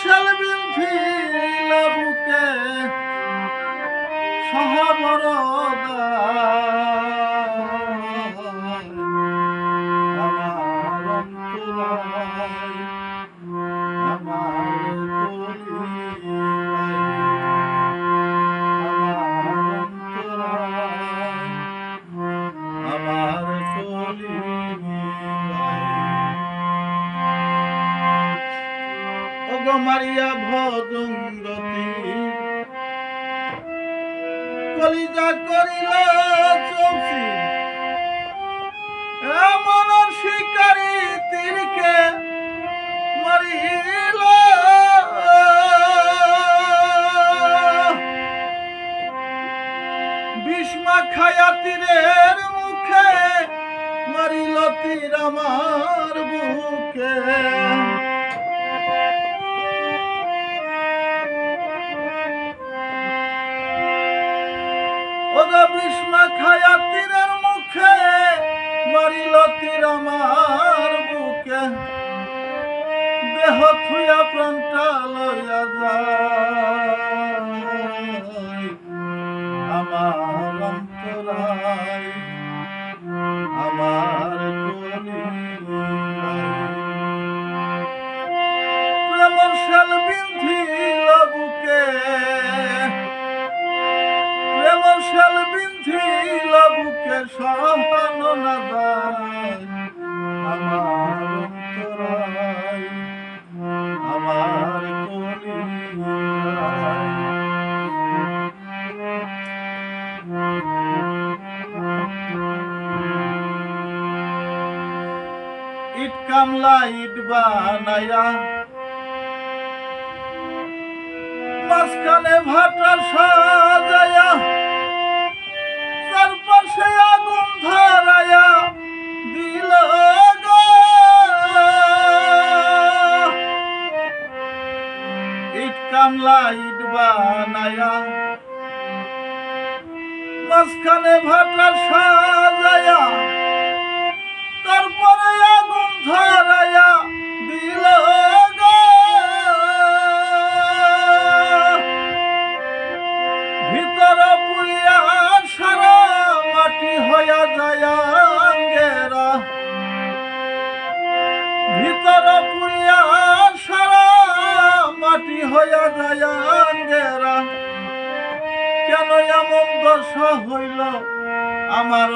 শাল বিন্ধিল বুকে সহাবরদা আমার অন্তরায় আমার কলিরায় আমার অন্তরায় আমার কলিরায় ওগো মারিয়া ভজঙ্গতি কলিজা করিল চৌফি এমন শিকারী তীরকে মারিল বিষ্মা খায়া তীরের মুখে মারিল তীর আমার বুকে ওগো বিষ্মা খায়া তীরের মুখে মারিল তীর আমার বুকে দেহ থুয়া প্রাণটা লইয়া যায় আমার অন্তরায় আমার কলিরায় প্রেমর শাল বিন্ধিল বুকে প্রেমর শাল বিন্ধিল বুকে সহানো না যায় আমার অন্তরায় আমার কলিরায় ইট কামলা ইট বানায়া মাঝখানে ভাটা সাজায়া চারপাশে আগুন ধরায়া দিল গো ইট কামলা ইট বানায়া মাঝখানে ভাটা সাজায়া তারপরে আগুন ধরায়া দিল গো ভিতর পুরিয়া সারা মাটি হইয়া যায় আঙ্গেরা ভিতর পুরিয়া সারা মাটি হইয়া যায় আঙ্গেরা কেন এমন দশা হইল আমার